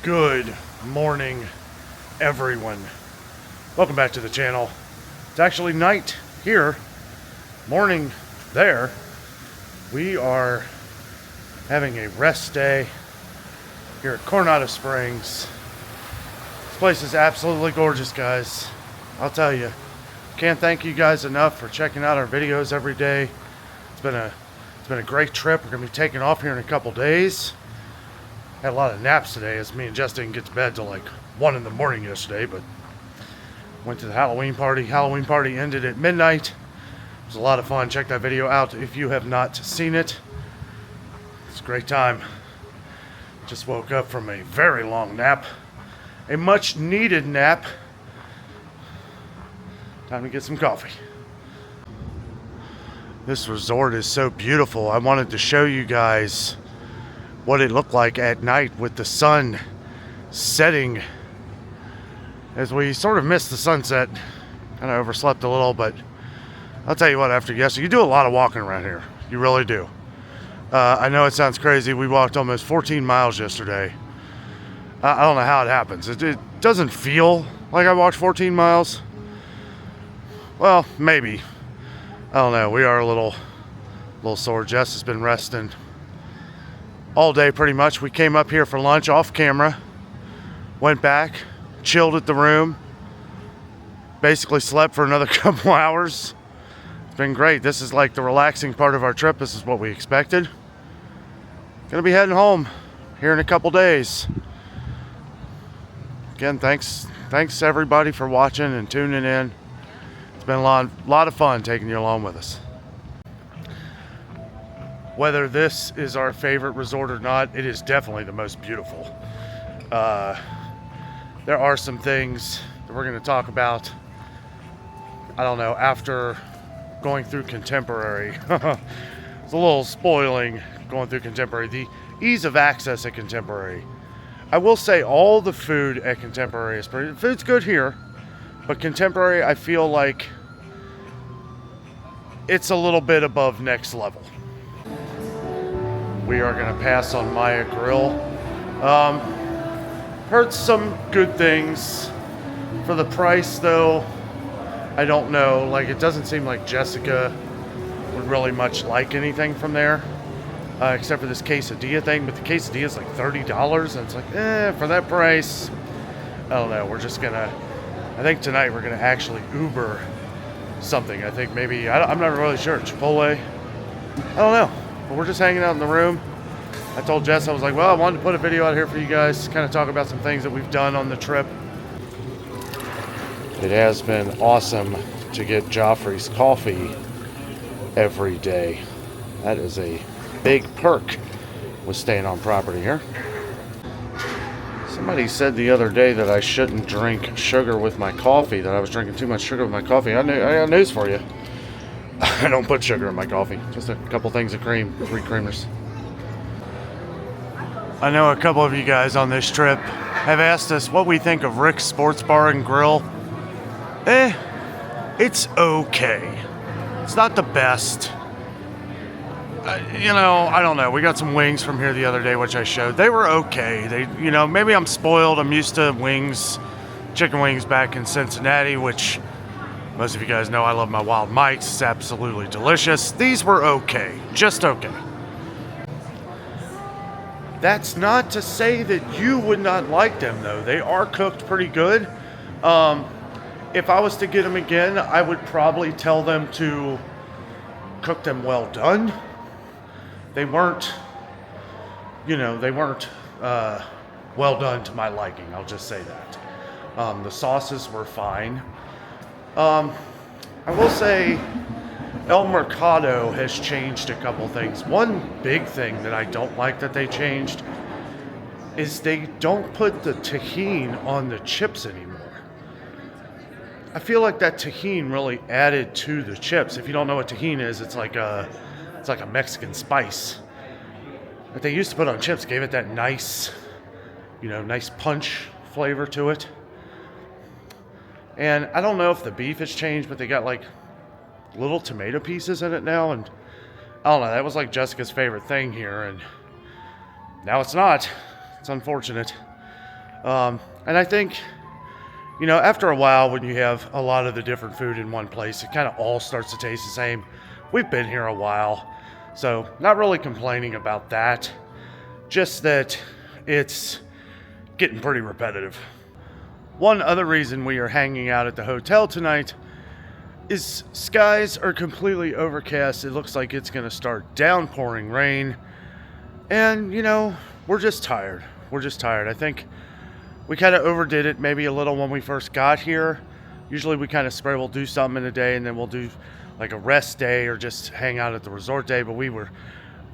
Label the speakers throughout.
Speaker 1: Good morning, everyone. Welcome back to the channel. It's actually night here, morning there. We are having a rest day here at Coronado Springs. This place is absolutely gorgeous, guys. I'll tell you. Can't thank you guys enough for checking out our videos every day. It's been a great trip. We're gonna be taking off here in a couple days. Had a lot of naps today as me and Jess didn't get to bed till like 1 in the morning yesterday, but went to the Halloween party. Halloween party ended at midnight. It was a lot of fun. Check that video out if you have not seen it. It's a great time. Just woke up from a very long nap. A much needed nap. Time to get some coffee. This resort is so beautiful. I wanted to show you guys what it looked like at night with the sun setting, as we sort of missed the sunset. Kind of overslept a little, but I'll tell you what, after yesterday, you do a lot of walking around here. You really do. I know it sounds crazy. We walked almost 14 miles yesterday. I don't know how it happens. It doesn't feel like I walked 14 miles. Well, maybe. I don't know. We are a little sore. Jess has been resting all day pretty much. We came up here for lunch off camera, went back, chilled at the room, basically slept for another couple hours. It's been great. This is like the relaxing part of our trip. This is what we expected. Gonna be heading home here in a couple days. Again, thanks everybody for watching and tuning in. It's been a lot of fun taking you along with us. Whether this is our favorite resort or not, it is definitely the most beautiful. There are some things that we're going to talk about, I don't know, after going through Contemporary. It's a little spoiling going through Contemporary. The ease of access at Contemporary. I will say all the food at Contemporary is pretty, food's good here, but Contemporary, I feel like it's a little bit above next level. We are going to pass on Maya Grill. Heard some good things. For the price, though, I don't know. Like, it doesn't seem like Jessica would really much like anything from there, except for this quesadilla thing. But the quesadilla is like $30, and it's like, for that price, I don't know. We're just gonna. I think tonight we're gonna actually Uber something. I think maybe I'm not really sure. Chipotle. I don't know. But we're just hanging out in the room. I told Jess, I was like, well, I wanted to put a video out here for you guys, kind of talk about some things that we've done on the trip. It has been awesome to get Joffrey's coffee every day. That is a big perk with staying on property here. Somebody said the other day that I shouldn't drink sugar with my coffee, that I was drinking too much sugar with my coffee. I got news for you. I don't put sugar in my coffee. Just a couple things of cream, 3 creamers. I know a couple of you guys on this trip have asked us what we think of Rick's Sports Bar and Grill. It's okay. It's not the best. I don't know. We got some wings from here the other day, which I showed. They were okay. Maybe I'm spoiled. I'm used to wings, chicken wings back in Cincinnati, which most of you guys know I love my Wild Mikes. It's absolutely delicious. These were okay. Just okay. That's not to say that you would not like them, though. They are cooked pretty good. If I was to get them again, I would probably tell them to cook them well done. They weren't, well done to my liking. I'll just say that. The sauces were fine. I will say El Mercado has changed a couple things. One big thing that I don't like that they changed is they don't put the tahini on the chips anymore. I feel like that tahini really added to the chips. If you don't know what tahini is, it's like a Mexican spice that they used to put on chips. Gave it that nice punch flavor to it. And I don't know if the beef has changed, but they got like little tomato pieces in it now, and I don't know, that was like Jessica's favorite thing here, and now it's not. It's unfortunate. And I think, you know, after a while, when you have a lot of the different food in one place, it kind of all starts to taste the same. We've been here a while, so not really complaining about that. Just that it's getting pretty repetitive. One other reason we are hanging out at the hotel tonight is skies are completely overcast. It looks like it's going to start downpouring rain. And, you know, we're just tired. We're just tired. I think we kind of overdid it maybe a little when we first got here. Usually we kind of spread, we'll do something in a day and then we'll do like a rest day or just hang out at the resort day. But we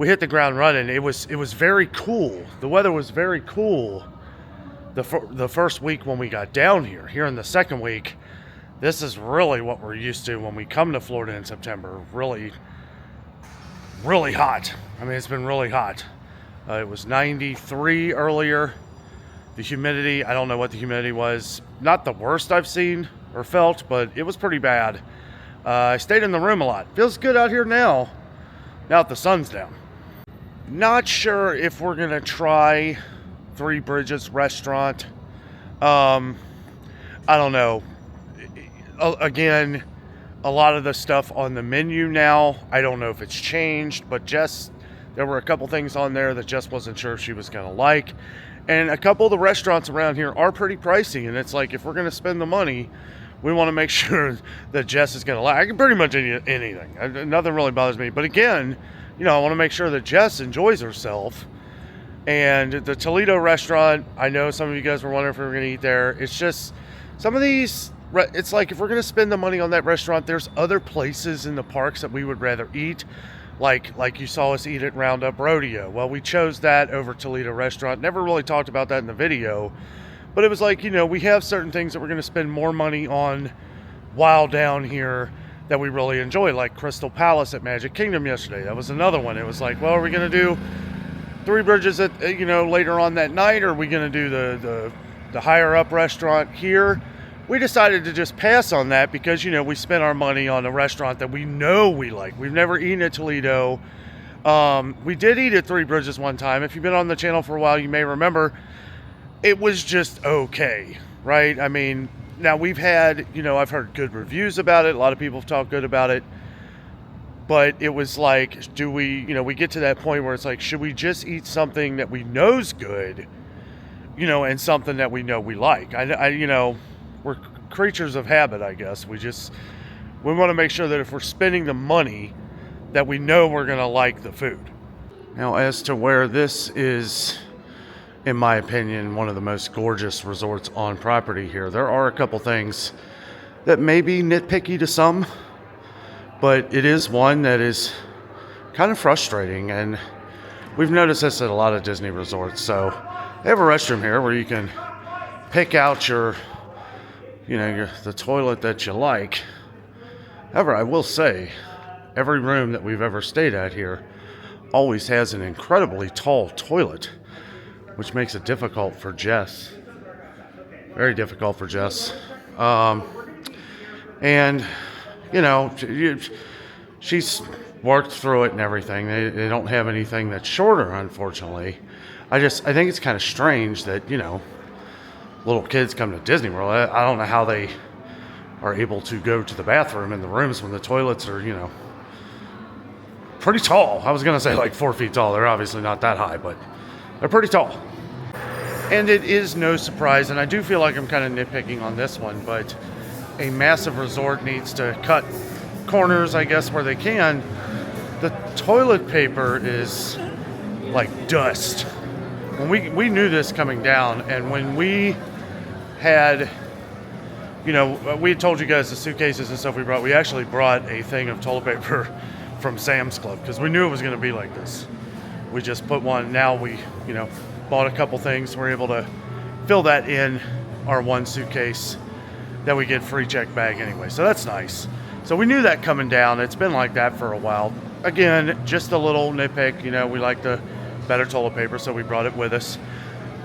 Speaker 1: hit the ground running. It was very cool. The weather was very cool the first week when we got down here. Here in the second week, this is really what we're used to when we come to Florida in September. Really, really hot. I mean, it's been really hot. It was 93 earlier. The humidity, I don't know what the humidity was. Not the worst I've seen or felt, but it was pretty bad. I stayed in the room a lot. Feels good out here now that the sun's down. Not sure if we're going to try Three Bridges restaurant. I don't know. Again, a lot of the stuff on the menu now, I don't know if it's changed, but there were a couple things on there that Jess wasn't sure if she was going to like. And a couple of the restaurants around here are pretty pricey. And it's like, if we're going to spend the money, we want to make sure that Jess is going to like. I can pretty much anything. Nothing really bothers me. But again, you know, I want to make sure that Jess enjoys herself. And the Toledo restaurant, I know some of you guys were wondering if we were going to eat there. It's just, some of these, it's like if we're going to spend the money on that restaurant, there's other places in the parks that we would rather eat. Like you saw us eat at Roundup Rodeo. Well, we chose that over Toledo restaurant. Never really talked about that in the video. But it was like, you know, we have certain things that we're going to spend more money on while down here that we really enjoy. Like Crystal Palace at Magic Kingdom yesterday. That was another one. It was like, well, are we going to do Three Bridges at, you know, later on that night? Or are we going to do the higher up restaurant here? We decided to just pass on that because, you know, we spent our money on a restaurant that we know we like. We've never eaten at Toledo. We did eat at Three Bridges one time. If you've been on the channel for a while, you may remember it was just okay, right? I mean, now we've had, you know, I've heard good reviews about it. A lot of people have talked good about it. But it was like, do we, you know, we get to that point where it's like, should we just eat something that we know's good, you know, and something that we know we like? I you know, we're creatures of habit, I guess. We want to make sure that if we're spending the money, that we know we're going to like the food. Now, as to where this is, in my opinion, one of the most gorgeous resorts on property here, there are a couple things that may be nitpicky to some, but it is one that is kind of frustrating, and we've noticed this at a lot of Disney resorts. So they have a restroom here where you can pick out the toilet that you like. However, I will say, every room that we've ever stayed at here always has an incredibly tall toilet, which makes it difficult for Jess. Very difficult for Jess. And, you know, she's worked through it and everything. They don't have anything that's shorter, unfortunately. I think it's kind of strange that, you know, little kids come to Disney World. I don't know how they are able to go to the bathroom in the rooms when the toilets are, you know, pretty tall. I was going to say like 4 feet tall. They're obviously not that high, but they're pretty tall. And it is no surprise, and I do feel like I'm kind of nitpicking on this one, but a massive resort needs to cut corners, I guess, where they can. The toilet paper is like dust. When we knew this coming down, and when we had, you know, we had told you guys the suitcases and stuff we actually brought a thing of toilet paper from Sam's Club because we knew it was going to be like this. We just put one. Now we, you know, bought a couple things. We're able to fill that in our one suitcase that we get free check bag anyway. So that's nice. So we knew that coming down. It's been like that for a while. Again, just a little nitpick. You know, we like the better toilet paper, so we brought it with us.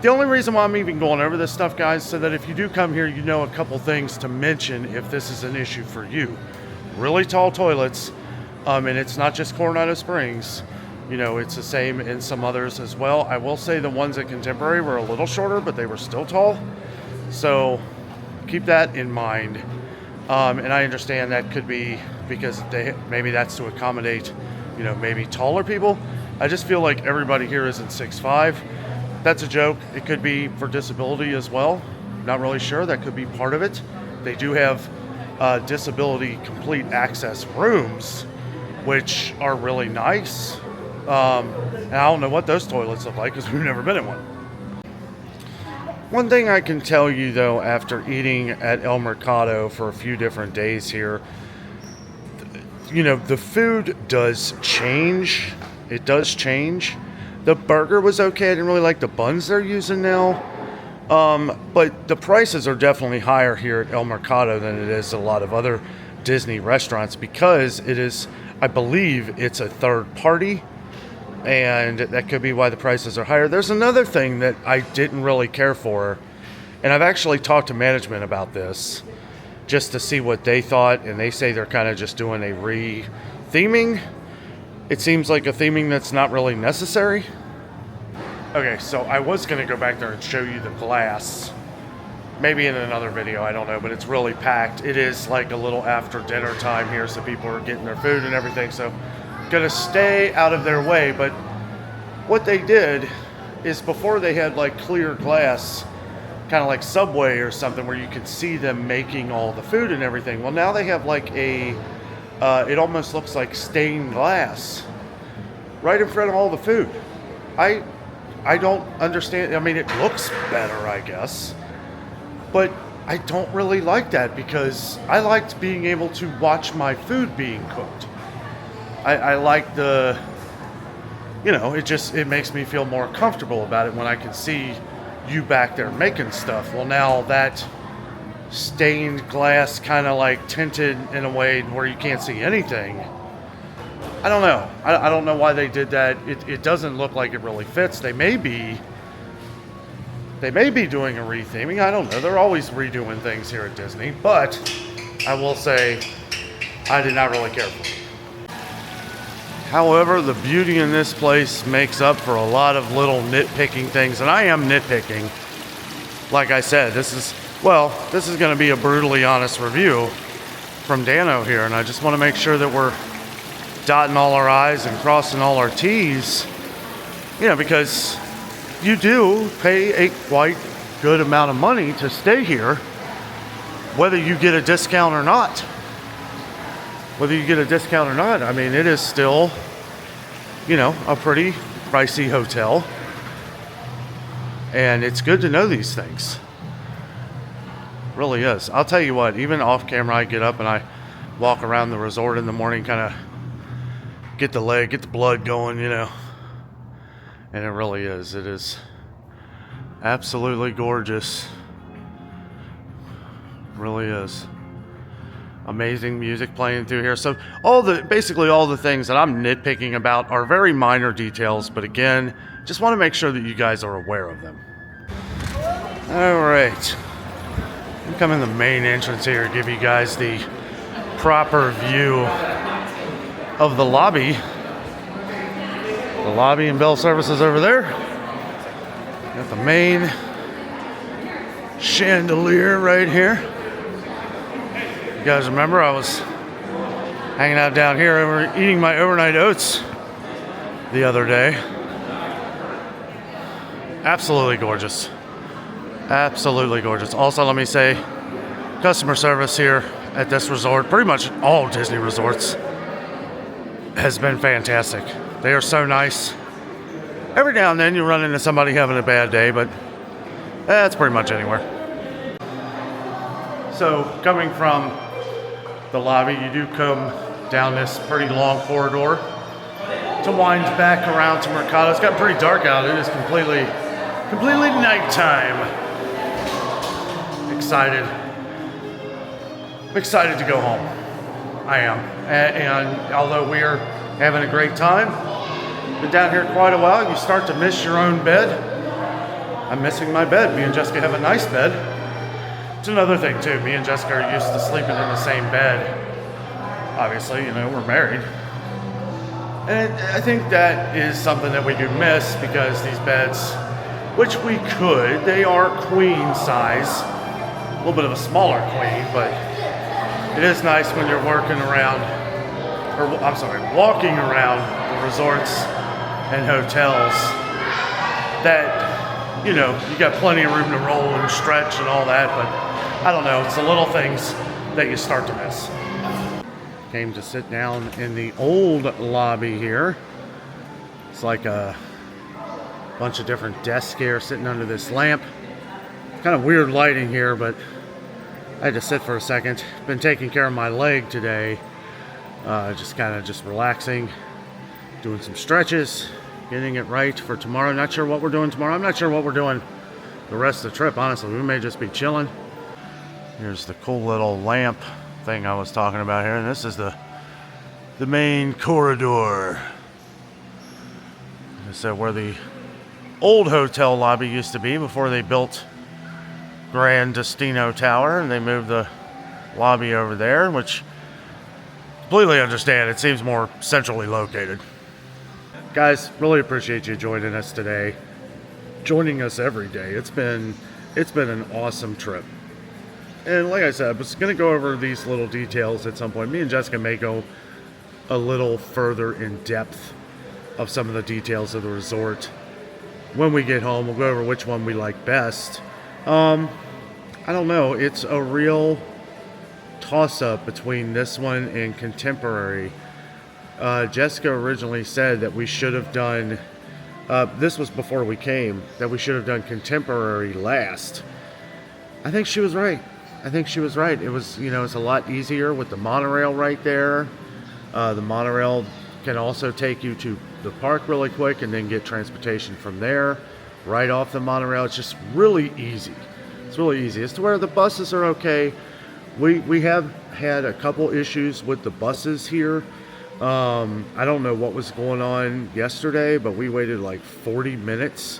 Speaker 1: The only reason why I'm even going over this stuff, guys, so that if you do come here, you know a couple things to mention if this is an issue for you. Really tall toilets, and it's not just Coronado Springs. You know, it's the same in some others as well. I will say the ones at Contemporary were a little shorter, but they were still tall. So keep that in mind. And I understand that could be because maybe that's to accommodate, you know, maybe taller people. I just feel like everybody here isn't 6'5". That's a joke. It could be for disability as well. Not really sure. That could be part of it. They do have disability complete access rooms, which are really nice. And I don't know what those toilets look like because we've never been in one. One thing I can tell you though, after eating at El Mercado for a few different days here, you know, the food does change. It does change. The burger was okay. I didn't really like the buns they're using now. But the prices are definitely higher here at El Mercado than it is at a lot of other Disney restaurants because it is, I believe it's a third party, and that could be why the prices are higher. There's another thing that I didn't really care for, and I've actually talked to management about this just to see what they thought, and they say they're kind of just doing a re-theming. It seems like a theming that's not really necessary. Okay, so I was going to go back there and show you the glass. Maybe in another video, I don't know, but it's really packed. It is like a little after dinner time here, so people are getting their food and everything, so gonna stay out of their way. But what they did is before they had like clear glass, kind of like Subway or something, where you could see them making all the food and everything. Well, now they have like a, it almost looks like stained glass right in front of all the food. I don't understand. I mean, it looks better, I guess, but I don't really like that because I liked being able to watch my food being cooked. I like the, you know, it makes me feel more comfortable about it when I can see you back there making stuff. Well, now that stained glass kind of like tinted in a way where you can't see anything, I don't know. I don't know why they did that. It doesn't look like it really fits. They may be doing a retheming. I don't know. They're always redoing things here at Disney, but I will say I did not really care for it. However, the beauty in this place makes up for a lot of little nitpicking things, and I am nitpicking. Like I said, this is going to be a brutally honest review from Danno here, and I just want to make sure that we're dotting all our I's and crossing all our T's, you know, because you do pay a quite good amount of money to stay here, whether you get a discount or not. I mean, it is still, you know, a pretty pricey hotel. And it's good to know these things. Really is. I'll tell you what, even off camera, I get up and I walk around the resort in the morning, kind of get the blood going, you know. And it really is. It is absolutely gorgeous. Really is. Amazing music playing through here. So basically all the things that I'm nitpicking about are very minor details, but again, just want to make sure that you guys are aware of them. All right. I'm coming to the main entrance here to give you guys the proper view of the lobby. The lobby and bell services over there. Got the main chandelier right here. You guys remember I was hanging out down here eating my overnight oats the other day. Absolutely gorgeous. Absolutely gorgeous. Also, let me say, customer service here at this resort, pretty much all Disney resorts, has been fantastic. They are so nice. Every now and then you run into somebody having a bad day, but that's pretty much anywhere. So coming from the lobby, you do come down this pretty long corridor to wind back around to Mercado. It's gotten pretty dark out. It is completely nighttime. I'm excited to go home. I am. And although we are having a great time, been down here quite a while, you start to miss your own bed. I'm missing my bed. Me and Jessica have a nice bed. It's another thing too. Me and Jessica are used to sleeping in the same bed. Obviously, you know, we're married. And I think that is something that we do miss because these beds, which we could, they are queen size, a little bit of a smaller queen, but it is nice when you're working around, or I'm sorry, walking around the resorts and hotels that, you know, you got plenty of room to roll and stretch and all that, but I don't know, it's the little things that you start to miss. Came to sit down in the old lobby here. It's like a bunch of different desks here sitting under this lamp. Kind of weird lighting here, but I had to sit for a second. Been taking care of my leg today. Just relaxing, doing some stretches, getting it right for tomorrow. Not sure what we're doing tomorrow. I'm not sure what we're doing the rest of the trip, honestly. We may just be chilling. Here's the cool little lamp thing I was talking about here, and this is the main corridor. So where the old hotel lobby used to be before they built Grand Destino Tower, and they moved the lobby over there, which completely understand. It seems more centrally located. Guys, really appreciate you joining us today, joining us every day. It's been an awesome trip. And like I said, I was going to go over these little details at some point. Me and Jessica may go a little further in depth of some of the details of the resort. When we get home, we'll go over which one we like best. I don't know. It's a real toss-up between this one and Contemporary. Jessica originally said that we should have done, this was before we came, that we should have done Contemporary last. I think she was right. It was, you know, it's a lot easier with the monorail right there. The monorail can also take you to the park really quick and then get transportation from there right off the monorail. It's just really easy. It's really easy. As to where the buses are okay, we have had a couple issues with the buses here. I don't know what was going on yesterday, but we waited like 40 minutes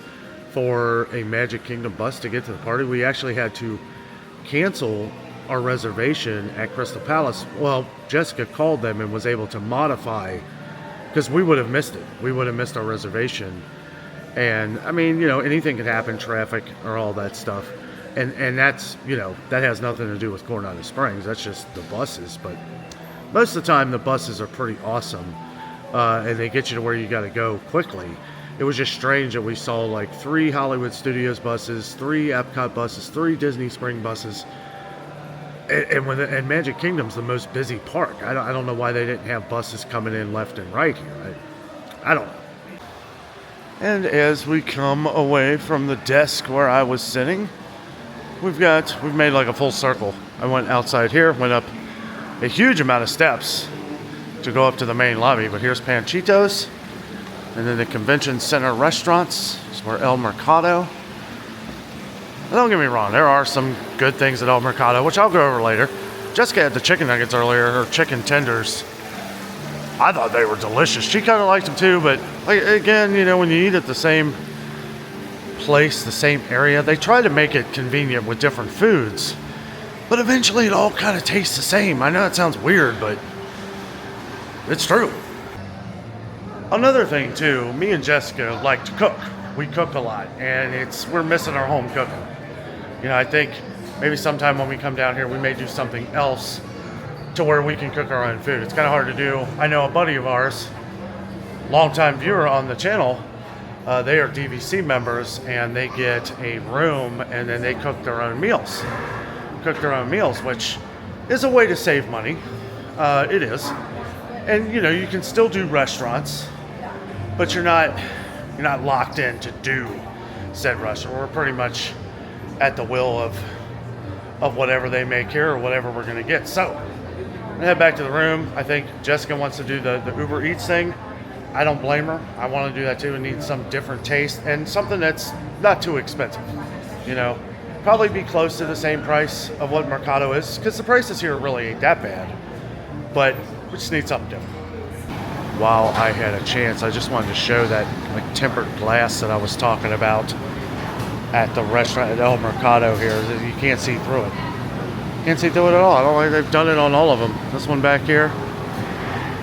Speaker 1: for a Magic Kingdom bus to get to the party. We actually had to cancel our reservation at Crystal Palace. Well, Jessica called them and was able to modify, because we would have missed it. We would have missed our reservation. And I mean, you know, anything could happen, traffic or all that stuff. And that's, you know, that has nothing to do with Coronado Springs. That's just the buses. But most of the time, the buses are pretty awesome. And they get you to where you got to go quickly. It was just strange that we saw like 3 Hollywood Studios buses, 3 Epcot buses, 3 Disney Spring buses. And Magic Kingdom's the most busy park. I don't know why they didn't have buses coming in left and right here. I don't know. And as we come away from the desk where I was sitting, we've made like a full circle. I went outside here, went up a huge amount of steps to go up to the main lobby. But here's Panchitos. And then the convention center restaurants is where El Mercado. And don't get me wrong, there are some good things at El Mercado, which I'll go over later. Jessica had the chicken nuggets earlier, or chicken tenders. I thought they were delicious. She kind of liked them too, but like, again, you know, when you eat at the same place, the same area, they try to make it convenient with different foods. But eventually it all kind of tastes the same. I know it sounds weird, but it's true. Another thing too, me and Jessica like to cook. We cook a lot, and we're missing our home cooking. You know, I think maybe sometime when we come down here, we may do something else to where we can cook our own food. It's kind of hard to do. I know a buddy of ours, longtime viewer on the channel, they are DVC members, and they get a room, and then they cook their own meals. Which is a way to save money. It is. And, you know, you can still do restaurants, but you're not locked in to do said restaurant. We're pretty much at the will of whatever they make here or whatever we're going to get. So, I'm going to head back to the room. I think Jessica wants to do the Uber Eats thing. I don't blame her. I want to do that too and need some different taste and something that's not too expensive. You know, probably be close to the same price of what Mercado is, because the prices here really ain't that bad. But we just need something different. While I had a chance, I just wanted to show that like tempered glass that I was talking about at the restaurant at El Mercado here. You can't see through it. Can't see through it at all. I don't think they've done it on all of them. This one back here,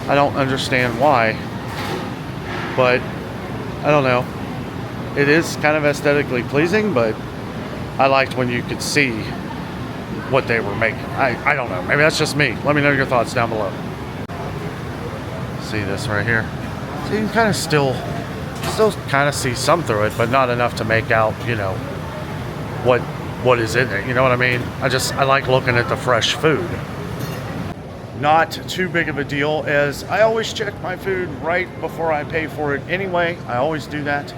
Speaker 1: I don't understand why. but I don't know. It is kind of aesthetically pleasing, but I liked when you could see what they were making. I don't know. Maybe that's just me. Let me know your thoughts down below. See this right here? So you can kind of still kind of see some through it, but not enough to make out, you know, what is in it. You know what I mean? I like looking at the fresh food. Not too big of a deal, as I always check my food right before I pay for it anyway. I always do that,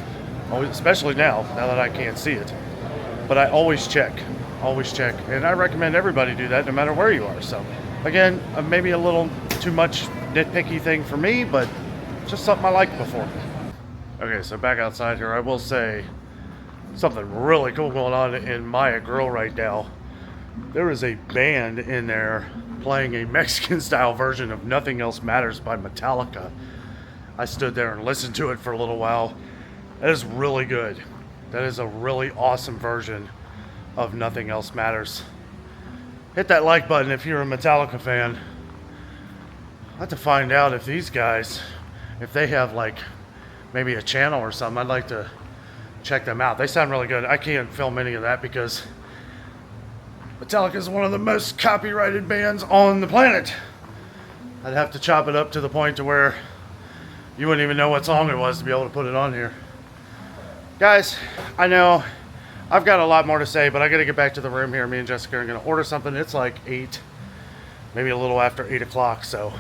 Speaker 1: especially now that I can't see it. But I always check, and I recommend everybody do that no matter where you are. So again, maybe a little too much nitpicky thing for me, but just something I liked before. Okay, so back outside here, I will say something really cool going on in Maya Grill right now. There is a band in there playing a Mexican style version of Nothing Else Matters by Metallica. I stood there and listened to it for a little while. That is really good. That is a really awesome version of Nothing Else Matters. Hit that like button if you're a Metallica fan. I'd like to find out if these guys, if they have like maybe a channel or something. I'd like to check them out. They sound really good. I can't film any of that because Metallica is one of the most copyrighted bands on the planet. I'd have to chop it up to the point to where you wouldn't even know what song it was to be able to put it on here. Guys, I know I've got a lot more to say, but I got to get back to the room here. Me and Jessica are going to order something. It's like 8, maybe a little after 8 o'clock. So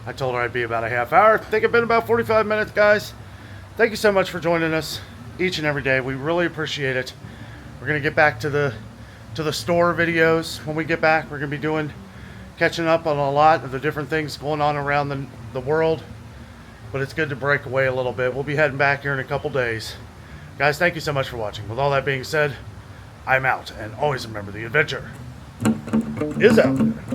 Speaker 1: I told her I'd be about a half hour. I think it's been about 45 minutes, guys. Thank you so much for joining us each and every day. We really appreciate it. We're going to get back to the store videos. When we get back, we're going to be catching up on a lot of the different things going on around the world. But it's good to break away a little bit. We'll be heading back here in a couple days. Guys, thank you so much for watching. With all that being said, I'm out. And always remember, the adventure is out there.